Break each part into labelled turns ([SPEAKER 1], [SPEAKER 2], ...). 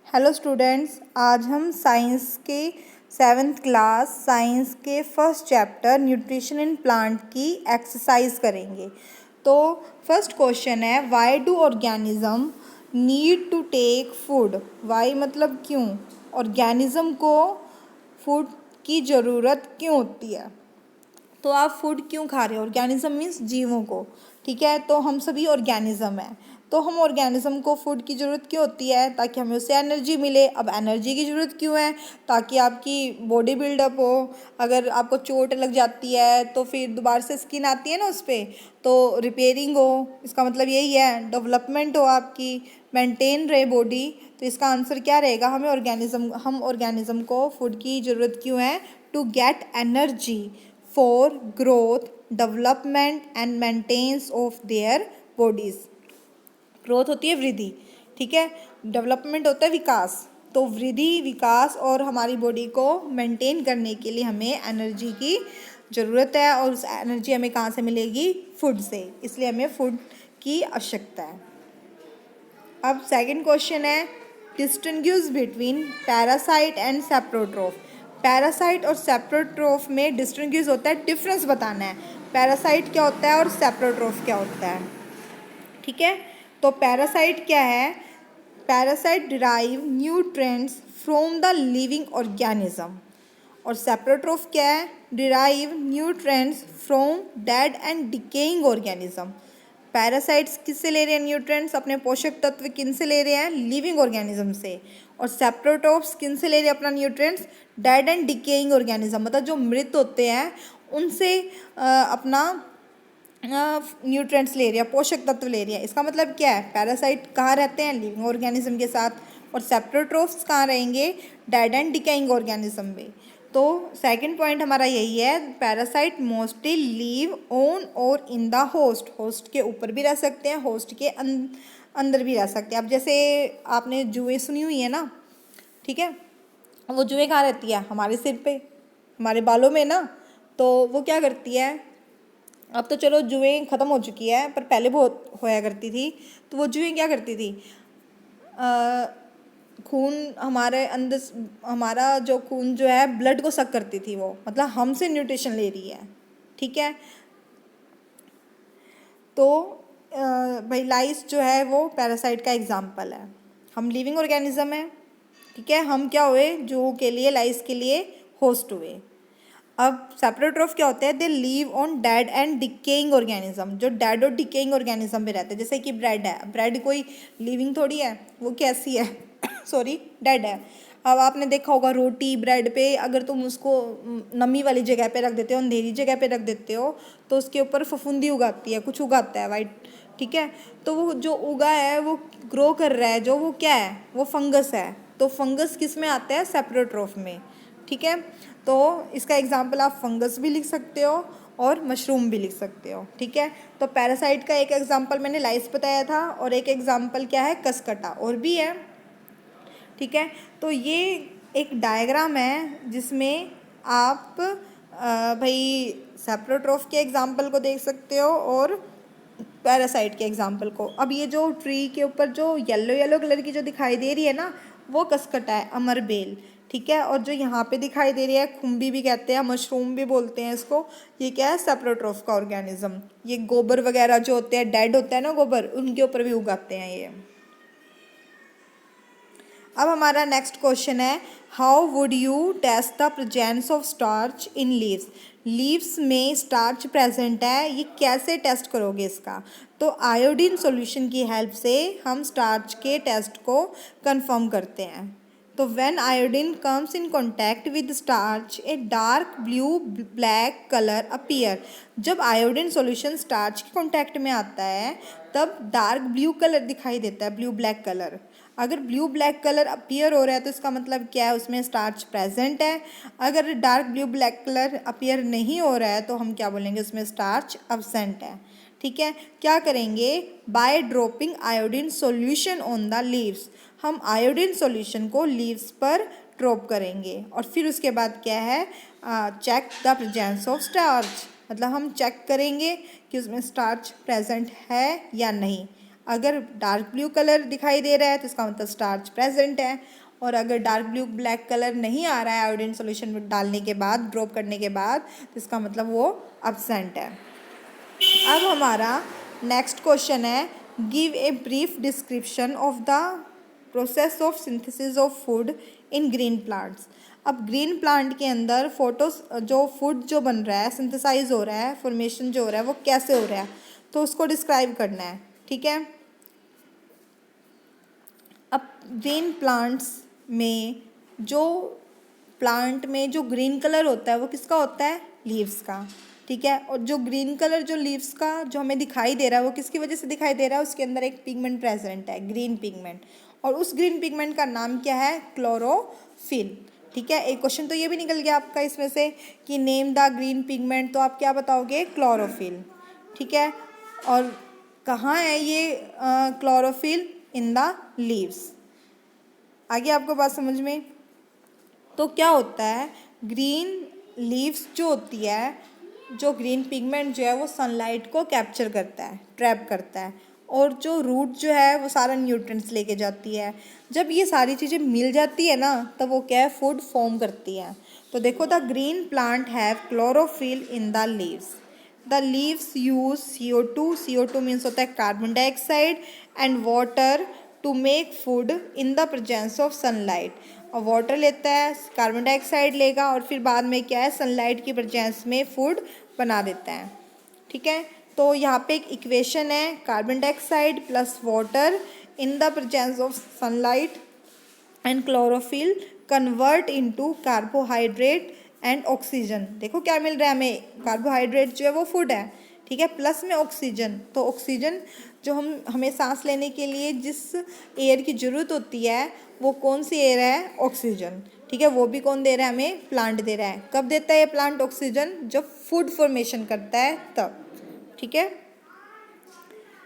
[SPEAKER 1] Hello students, आज हम science के 7th क्लास साइंस के first chapter nutrition in plant की एक्सरसाइज करेंगे। तो फर्स्ट क्वेश्चन है, why do organism need to take food. Why मतलब क्यों, ऑर्गेनिज्म को फूड की ज़रूरत क्यों होती है। तो आप फूड क्यों खा रहे हो, ऑर्गेनिज्म मीन्स जीवों को, ठीक है। तो हम सभी ऑर्गेनिज्म हैं, तो हम ऑर्गेनिज्म को फूड की ज़रूरत क्यों होती है, ताकि हमें उससे एनर्जी मिले। अब एनर्जी की ज़रूरत क्यों है, ताकि आपकी बॉडी बिल्डअप हो। अगर आपको चोट लग जाती है तो फिर दोबारा से स्किन आती है ना उस पर, तो रिपेयरिंग हो, इसका मतलब यही है। डेवलपमेंट हो आपकी, मेंटेन रहे बॉडी। तो इसका आंसर क्या रहेगा, हम ऑर्गेनिज्म को फूड की ज़रूरत क्यों है, to get energy for growth, development and maintenance of their bodies. Growth होती है वृद्धि, ठीक है। डेवलपमेंट होता है विकास। तो वृद्धि, विकास और हमारी बॉडी को मेंटेन करने के लिए हमें एनर्जी की ज़रूरत है, और उस एनर्जी हमें कहाँ से मिलेगी, फूड से। इसलिए हमें फूड की आवश्यकता है। अब सेकंड क्वेश्चन है, distinguish between parasite and saprotroph. Parasite और सेप्रोट्रोफ में डिस्टिंग्विश होता है, डिफरेंस बताना है। पैरासाइट क्या होता है और सेप्रोट्रोफ क्या होता है, ठीक है। तो पैरासाइट क्या है, parasite derive nutrients from the living organism. और सेप्रोट्रोफ क्या है, derive nutrients from dead and decaying organism. Parasites किससे ले रहे हैं न्यूट्रिएंट्स, अपने पोषक तत्व किन से ले रहे हैं, लिविंग ऑर्गेनिज्म से। और सेप्रोट्रोफ्स किन से ले रहे हैं अपना nutrients, dead and decaying organism, मतलब जो मृत होते हैं उनसे अपना न्यूट्रिएंट्स ले रही है, पोषक तत्व ले रही है। इसका मतलब क्या है, पैरासाइट कहाँ रहते हैं, लिविंग ऑर्गेनिज्म के साथ, और सेप्रोट्रोफ्स कहाँ रहेंगे, डेड एंड डिकेइंग ऑर्गेनिज्म में। तो सेकंड पॉइंट हमारा यही है, पैरासाइट मोस्टली लीव ऑन और इन द होस्ट। होस्ट के ऊपर भी रह सकते हैं, होस्ट के अंदर भी रह सकते हैं। अब जैसे आपने जुएं सुनी हुई है ना, ठीक है। वो जुएं कहाँ रहती है, हमारे सिर पे, हमारे बालों में ना। तो वो क्या करती है, अब तो चलो जुएं ख़त्म हो चुकी है, पर पहले बहुत होया करती थी। तो वो जुएं क्या करती थी, खून हमारे अंदर, हमारा जो खून जो है ब्लड को सक करती थी वो, मतलब हमसे न्यूट्रिशन ले रही है, ठीक है। तो भाई लाइस जो है वो पैरासाइट का एग्जाम्पल है। हम लिविंग ऑर्गेनिज्म है, ठीक है। हम क्या हुए, जूओं के लिए, लाइस के लिए होस्ट हुए। अब सेप्रोट्रोफ क्या होते हैं, they live on dead and decaying organism. जो डेड और डिकेइंग ऑर्गेनिज्म पे रहते हैं, जैसे कि ब्रेड है, ब्रेड कोई लिविंग थोड़ी है, वो कैसी है सॉरी, डेड है। अब आपने देखा होगा रोटी ब्रेड पे, अगर तुम उसको नमी वाली जगह पे रख देते हो, अंधेरी जगह पे रख देते हो, तो उसके ऊपर फफूंदी उगाती है, कुछ उगाता है वाइट, ठीक है। तो वो जो उगा है वो ग्रो कर रहा है, जो वो क्या है, वो फंगस है। तो फंगस किस में आता है, सेप्रोट्रोफ में, ठीक है। तो इसका एग्जाम्पल आप फंगस भी लिख सकते हो और मशरूम भी लिख सकते हो, ठीक है। तो पैरासाइट का एक एग्जाम्पल मैंने लाइस बताया था, और एक एग्जाम्पल क्या है, कसकटा, और भी है, ठीक है। तो ये एक डायग्राम है जिसमें आप भाई सेप्रोट्रोफ के एग्जाम्पल को देख सकते हो और पैरासाइट के एग्जाम्पल को। अब ये जो ट्री के ऊपर जो येलो येलो कलर की जो दिखाई दे रही है ना, वो कसकटा है, अमरबेल, ठीक है। और जो यहाँ पे दिखाई दे रही है, खुम्बी भी कहते हैं, मशरूम भी बोलते हैं इसको, ये क्या है, सेप्रोट्रोफ का ऑर्गेनिज्म। ये गोबर वगैरह जो होते हैं, डेड होता है ना गोबर, उनके ऊपर भी उगाते हैं ये। अब हमारा नेक्स्ट क्वेश्चन है, how would you test the presence of starch in leaves. Leaves में स्टार्च प्रेजेंट है, ये कैसे टेस्ट करोगे इसका। तो आयोडीन सॉल्यूशन की हेल्प से हम स्टार्च के टेस्ट को कंफर्म करते हैं। तो when iodine comes in contact with starch, a dark blue black colour appear. जब आयोडीन सॉल्यूशन स्टार्च के कॉन्टैक्ट में आता है, तब डार्क ब्लू कलर दिखाई देता है, ब्लू ब्लैक कलर। अगर ब्लू ब्लैक कलर अपीयर हो रहा है तो इसका मतलब क्या है, उसमें स्टार्च प्रेजेंट है। अगर dark blue black colour appear नहीं हो रहा है तो हम क्या बोलेंगे, उसमें स्टार्च अब्सेंट है, ठीक है। क्या करेंगे, by dropping iodine solution on the leaves. हम आयोडीन सॉल्यूशन को लीव्स पर ड्रॉप करेंगे, और फिर उसके बाद क्या है, check the presence of starch, मतलब हम चेक करेंगे कि उसमें स्टार्च प्रेजेंट है या नहीं। अगर डार्क ब्लू कलर दिखाई दे रहा है तो इसका मतलब स्टार्च प्रेजेंट है, और अगर डार्क ब्लू ब्लैक कलर नहीं आ रहा है आयोडीन सॉल्यूशन में डालने के बाद, ड्रॉप करने के बाद, तो इसका मतलब वो अब्सेंट है। अब हमारा नेक्स्ट क्वेश्चन है, give a brief description of the process of synthesis of food in green plants. अब ग्रीन प्लांट के अंदर जो फूड जो बन रहा है, सिंथेसाइज हो रहा है, फॉर्मेशन जो हो रहा है वो कैसे हो रहा है, तो उसको डिस्क्राइब करना है। ठीक है। अब ग्रीन प्लांट्स में जो प्लांट में जो ग्रीन कलर होता है वो किसका होता है, लीव्स का। ठीक है। और जो ग्रीन कलर जो लीव्स का जो हमें दिखाई दे रहा है वो किसकी वजह से दिखाई दे रहा है, उसके अंदर एक पिगमेंट प्रेजेंट है, ग्रीन पिगमेंट, और उस ग्रीन पिगमेंट का नाम क्या है, क्लोरोफिल। ठीक है। एक क्वेश्चन तो ये भी निकल गया आपका इसमें से कि नेम द ग्रीन पिगमेंट, तो आप क्या बताओगे, क्लोरोफिल। ठीक है। और कहाँ है ये क्लोरोफिल, इन द लीव्स। आगे आपको बात समझ में। तो क्या होता है, ग्रीन लीव्स जो होती है, जो ग्रीन पिगमेंट जो है वो सनलाइट को कैप्चर करता है, ट्रैप करता है, और जो रूट जो है वो सारा न्यूट्रिएंट्स लेके जाती है। जब ये सारी चीज़ें मिल जाती है ना, तब वो क्या है, फूड फॉर्म करती है। तो देखो, the green plant have chlorophyll in the leaves. The leaves use CO2, CO2 means होता है carbon dioxide, and water to make food in the presence of sunlight. और वाटर लेता है, कार्बन डाइऑक्साइड लेगा, और फिर बाद में क्या है, सनलाइट की प्रेजेंस में फूड बना देता है। ठीक है। तो यहाँ पे एक इक्वेशन है, carbon dioxide plus water in the presence of sunlight and chlorophyll convert into carbohydrate and oxygen. देखो क्या मिल रहा है हमें, कार्बोहाइड्रेट जो है वो फूड है, ठीक है, प्लस में ऑक्सीजन। तो ऑक्सीजन जो हमें सांस लेने के लिए जिस एयर की ज़रूरत होती है, वो कौन सी एयर है, ऑक्सीजन। ठीक है। वो भी कौन दे रहा है हमें, प्लांट दे रहा है। कब देता है ये प्लांट ऑक्सीजन, जब फूड फॉर्मेशन करता है तब। ठीक है।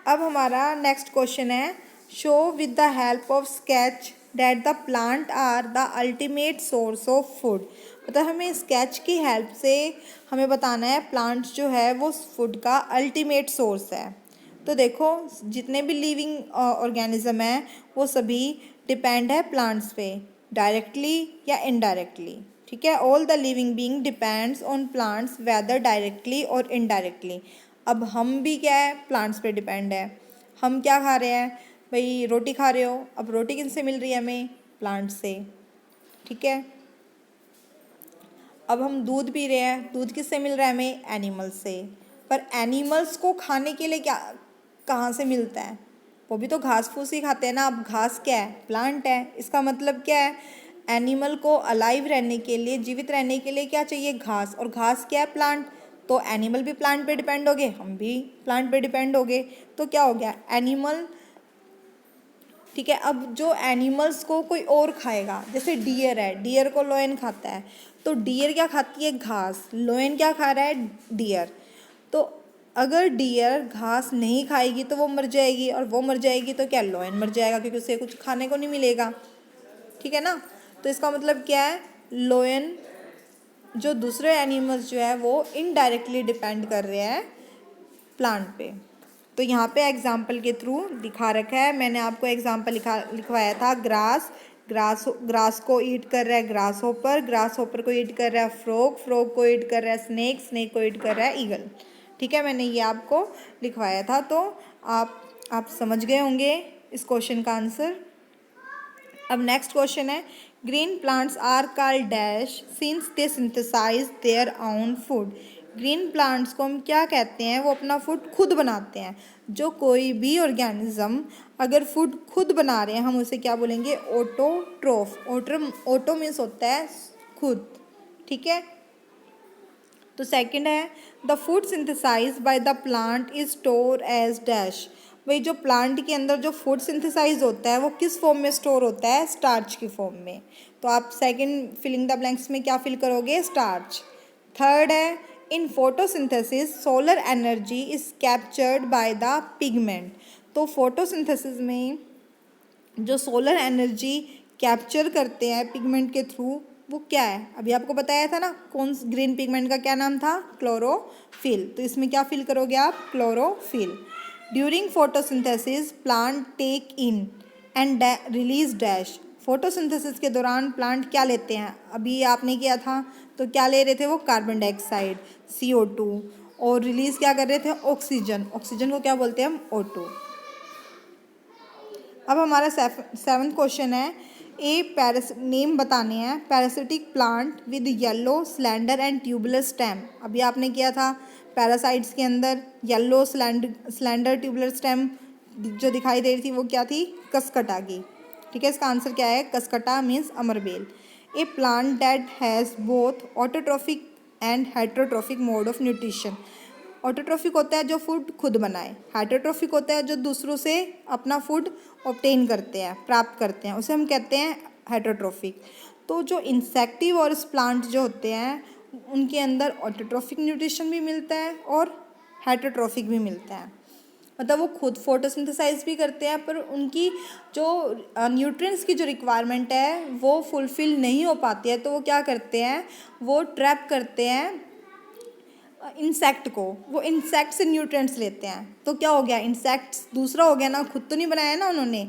[SPEAKER 1] अब हमारा नेक्स्ट क्वेश्चन है, show with the help of sketch that the plant are the ultimate source of food. मतलब हमें स्केच की हेल्प से हमें बताना है प्लांट्स जो है वो फूड का अल्टीमेट सोर्स है। तो देखो, जितने भी लिविंग ऑर्गेनिज्म हैं वो सभी डिपेंड है प्लांट्स पे, डायरेक्टली या इनडायरेक्टली। ठीक है। All the living being depends on plants whether directly और इनडायरेक्टली। अब हम भी क्या है, प्लांट्स पे डिपेंड है। हम क्या खा रहे हैं भाई, रोटी खा रहे हो, अब रोटी किन से मिल रही है हमें, प्लांट से। ठीक है। अब हम दूध पी रहे हैं, दूध किससे मिल रहा है हमें, एनिमल्स से। पर एनिमल्स को खाने के लिए क्या, कहाँ से मिलता है, वो भी तो घास फूस ही खाते हैं ना। अब घास क्या है, प्लांट है। इसका मतलब क्या है, एनिमल को अलाइव रहने के लिए, जीवित रहने के लिए क्या चाहिए, घास, और घास क्या है, प्लांट। तो एनिमल भी प्लांट पे डिपेंड हो गए, हम भी प्लांट पे डिपेंड हो गए। तो क्या हो गया, एनिमल। ठीक है। अब जो एनिमल्स को कोई और खाएगा, जैसे डियर है, डियर को लोयन खाता है, तो डियर क्या खाती है, घास। लोयन क्या खा रहा है, डियर। तो अगर डियर घास नहीं खाएगी तो वो मर जाएगी, और वो मर जाएगी तो क्या, लोयन मर जाएगा, क्योंकि उसे कुछ खाने को नहीं मिलेगा। ठीक है ना। तो इसका मतलब क्या है, लोयन जो दूसरे एनिमल्स जो है वो इनडायरेक्टली डिपेंड कर रहे हैं प्लांट पे। तो यहाँ पे एग्जाम्पल के थ्रू दिखा रखा है, मैंने आपको एग्जाम्पल लिखवाया था, ग्रास को ईट कर रहा है ग्रास होपर को ईट कर रहा है फ्रॉग को ईट कर रहा है स्नेक को ईट कर रहा है ईगल। ठीक है। मैंने ये आपको लिखवाया था, तो आप समझ गए होंगे इस क्वेश्चन का आंसर। अब नेक्स्ट क्वेश्चन है, green plants are called dash since they synthesize their own food. Green plants को हम क्या कहते हैं, वो अपना फूड खुद बनाते हैं। जो कोई भी ऑर्गेनिज्म अगर फूड खुद बना रहे हैं, हम उसे क्या बोलेंगे, ऑटोट्रोफ। ऑटो मीन्स होता है खुद। ठीक है। तो सेकंड है, the food synthesize by the plant is store as dash. भाई जो प्लांट के अंदर जो फूड सिंथेसाइज होता है वो किस फॉर्म में स्टोर होता है, स्टार्च की फॉर्म में। तो आप सेकंड फिलिंग द ब्लैंक्स में क्या फिल करोगे, स्टार्च। थर्ड है, in photosynthesis solar energy is captured by the pigment. तो फोटोसिंथेसिस में जो सोलर एनर्जी कैप्चर करते हैं पिगमेंट के थ्रू, वो क्या है, अभी आपको बताया था ना, कौन ग्रीन पिगमेंट का क्या नाम था, क्लोरोफिल। तो इसमें क्या फिल करोगे आप, chlorophyll. During photosynthesis plant take in and release dash. Photosynthesis के दौरान प्लांट क्या लेते हैं, अभी आपने किया था तो क्या ले रहे थे वो कार्बन डाइऑक्साइड CO2, और रिलीज क्या कर रहे थे ऑक्सीजन, ऑक्सीजन को क्या बोलते हैं हम O2। अब हमारा सेवन्थ क्वेश्चन है नेम बताने हैं parasitic plant with yellow slander and tubular stem. अभी आपने किया था पैरासाइट्स के अंदर येलो स्लैंडर ट्यूबुलर स्टेम जो दिखाई दे रही थी वो क्या थी, कसकटा की। ठीक है, इसका आंसर क्या है, कसकटा मीन्स अमरबेल। A plant that has both autotrophic and heterotrophic mode of nutrition. Autotrophic होता है जो फूड खुद बनाए, हेटरोट्रॉफिक होता है जो दूसरों से अपना फूड ऑब्टेन करते हैं, प्राप्त करते हैं, उसे हम कहते हैं हेटरोट्रॉफिक। तो जो इंसेक्टिवोरस प्लांट जो होते हैं उनके अंदर ऑटोट्रॉफिक न्यूट्रिशन भी मिलता है और हेटरोट्रॉफिक भी मिलता है, मतलब वो खुद फोटोसिंथेसाइज भी करते हैं पर उनकी जो न्यूट्रिएंट्स की जो रिक्वायरमेंट है वो फुलफिल नहीं हो पाती है, तो वो क्या करते हैं, वो ट्रैप करते हैं इंसेक्ट को, वो इंसेक्ट से न्यूट्रिएंट्स लेते हैं। तो क्या हो गया, इंसेक्ट्स दूसरा हो गया ना, खुद तो नहीं बनाया ना उन्होंने,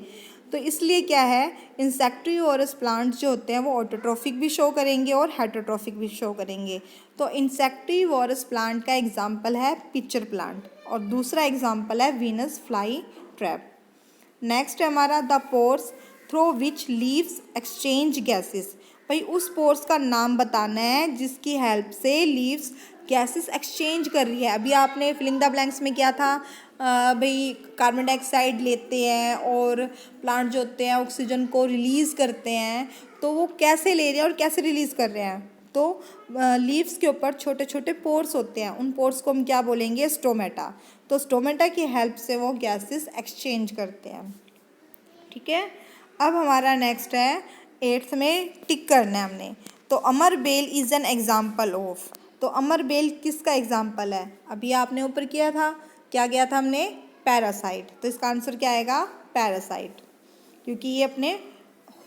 [SPEAKER 1] तो इसलिए क्या है, इंसेक्टिवोरस प्लांट्स जो होते हैं वो ऑटोट्रॉफिक भी शो करेंगे और हेटरोट्रॉफिक भी शो करेंगे। तो इंसेक्टिवोरस प्लांट का एग्जाम्पल है पिचर प्लांट और दूसरा एग्जाम्पल है वीनस फ्लाई ट्रैप। नेक्स्ट है हमारा the pores through which leaves exchange gases. भाई उस पोर्स का नाम बताना है जिसकी हेल्प से लीव्स गैसेस एक्सचेंज कर रही है। अभी आपने फिलिंग द ब्लैंक्स में क्या था, भाई कार्बन डाइऑक्साइड लेते हैं और प्लांट जो होते हैं ऑक्सीजन को रिलीज़ करते हैं, तो वो कैसे ले रहे हैं और कैसे रिलीज़ कर रहे हैं। तो लीव्स के ऊपर छोटे छोटे पोर्स होते हैं, उन पोर्स को हम क्या बोलेंगे, स्टोमेटा। तो स्टोमेटा की हेल्प से वो गैसेस एक्सचेंज करते हैं। ठीक है, अब हमारा नेक्स्ट है 8th में टिक करना है हमने। तो अमर bell is an example of. तो अमर बेल किसका एग्जाम्पल है, अभी आपने ऊपर किया था, क्या किया था हमने, पैरासाइट। तो इसका आंसर क्या आएगा, पैरासाइट, क्योंकि ये अपने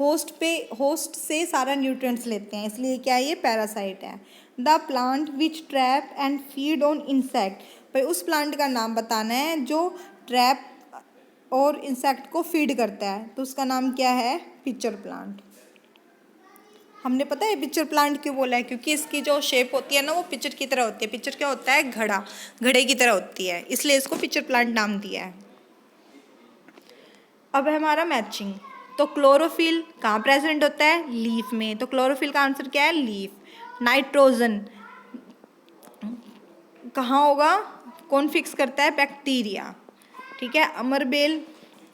[SPEAKER 1] होस्ट से सारा न्यूट्रिएंट्स लेते हैं, इसलिए क्या ये पैरासाइट है। The plant which trap and feed on insect. भाई उस प्लांट का नाम बताना है जो ट्रैप और इंसेक्ट को फीड करता है, तो उसका नाम क्या है, पिचर प्लांट। हमने पता है पिचर प्लांट क्यों बोला है, क्योंकि इसकी जो शेप होती है ना वो पिचर की तरह होती है। पिचर क्या होता है, घड़ा, घड़े की तरह होती है, इसलिए इसको पिचर प्लांट नाम दिया है। अब है हमारा मैचिंग। तो क्लोरोफिल कहाँ प्रेजेंट होता है, लीफ में, तो क्लोरोफिल का आंसर क्या है, लीफ। नाइट्रोजन कहाँ होगा, कौन फिक्स करता है, बैक्टीरिया। ठीक है, अमरबेल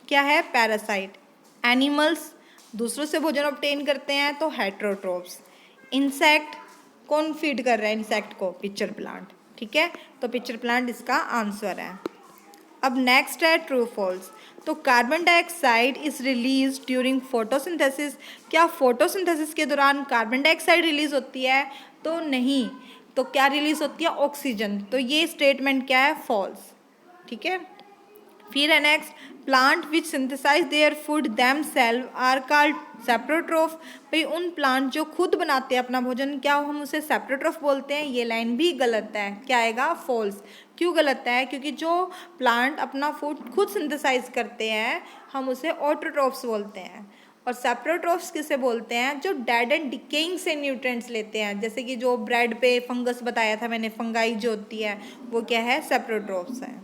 [SPEAKER 1] क्या है, पैरासाइट। एनिमल्स दूसरों से भोजन ऑब्टेन करते हैं, तो हेटरोट्रोप्स। इंसेक्ट कौन फीड कर रहा है इंसेक्ट को, पिचर प्लांट। ठीक है, तो पिचर प्लांट इसका आंसर है। अब नेक्स्ट है ट्रू फॉल्स। तो carbon dioxide is release during photosynthesis. क्या फोटोसिंथेसिस के दौरान कार्बन डाइऑक्साइड रिलीज होती है, तो नहीं, तो क्या रिलीज होती है, ऑक्सीजन। तो ये स्टेटमेंट क्या है, फॉल्स। ठीक है, फिर है next, plant which synthesise their food themselves are called saprotroph. भाई उन प्लांट जो खुद बनाते हैं अपना भोजन, क्या हम उसे सेप्रोट्रोफ बोलते हैं, ये लाइन भी गलत है, क्या आएगा, फॉल्स। क्यों गलत है, क्योंकि जो प्लांट अपना फूड खुद सिंथेसाइज करते हैं हम उसे ऑटोट्रोफ्स बोलते हैं, और सेप्रोट्रोफ्स किसे बोलते हैं, जो डेड एंड डिकेइंग से न्यूट्रिएंट्स लेते हैं। जैसे कि जो ब्रेड पे फंगस बताया था मैंने, फंगाई जो होती है वो क्या है, सेप्रोट्रोफ्स है।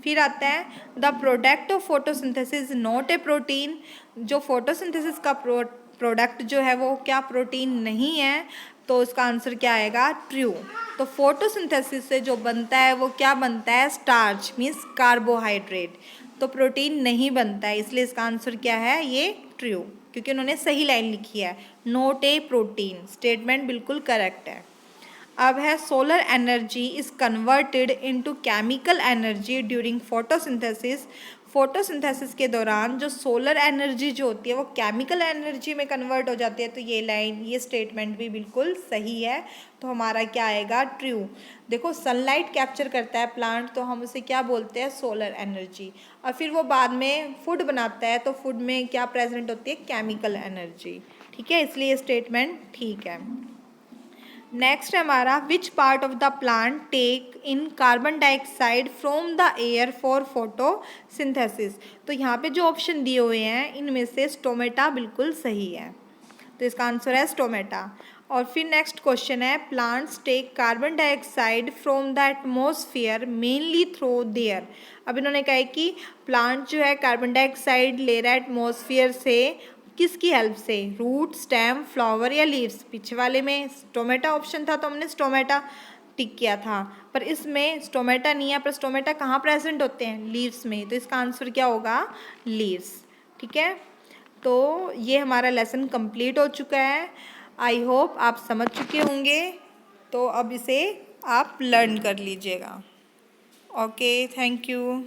[SPEAKER 1] फिर आता है the product of photosynthesis not a protein. जो फोटोसिंथेसिस का प्रोडक्ट जो है वो क्या प्रोटीन नहीं है, तो इसका आंसर क्या आएगा, ट्रू। तो फोटोसिंथेसिस से जो बनता है वो क्या बनता है, स्टार्च मीन्स कार्बोहाइड्रेट, तो प्रोटीन नहीं बनता है, इसलिए इसका आंसर क्या है, ये ट्रू, क्योंकि उन्होंने सही लाइन लिखी है, नॉट ए प्रोटीन, स्टेटमेंट बिल्कुल करेक्ट है। अब है solar energy is converted into chemical energy during photosynthesis. Photosynthesis के दौरान जो सोलर एनर्जी जो होती है वो केमिकल एनर्जी में कन्वर्ट हो जाती है, तो ये लाइन, ये स्टेटमेंट भी बिल्कुल सही है, तो हमारा क्या आएगा, ट्रू। देखो सनलाइट कैप्चर करता है प्लांट, तो हम उसे क्या बोलते हैं, सोलर एनर्जी, और फिर वो बाद में फूड बनाता है तो फूड में क्या प्रेजेंट होती है, केमिकल एनर्जी। ठीक है, इसलिए ये स्टेटमेंट ठीक है। नेक्स्ट है हमारा which part of the plant take in carbon dioxide from the air for photosynthesis. तो यहाँ पे जो ऑप्शन दिए हुए हैं इनमें से स्टोमेटा बिल्कुल सही है, तो इसका आंसर है स्टोमेटा। और फिर नेक्स्ट क्वेश्चन है plants take carbon dioxide from the atmosphere mainly through their. अब इन्होंने कहा है कि प्लांट जो है कार्बन डाइऑक्साइड ले रहा है एटमॉस्फेयर से, किसकी हेल्प से, रूट, स्टेम, फ्लावर या लीव्स। पीछे वाले में स्टोमेटा ऑप्शन था तो हमने स्टोमेटा टिक किया था, पर इसमें स्टोमेटा नहीं है, पर स्टोमेटा कहाँ प्रेजेंट होते हैं, लीव्स में, तो इसका आंसर क्या होगा, लीव्स। ठीक है, तो ये हमारा लेसन कंप्लीट हो चुका है। आई होप आप समझ चुके होंगे, तो अब इसे आप लर्न कर लीजिएगा। Okay, thank you.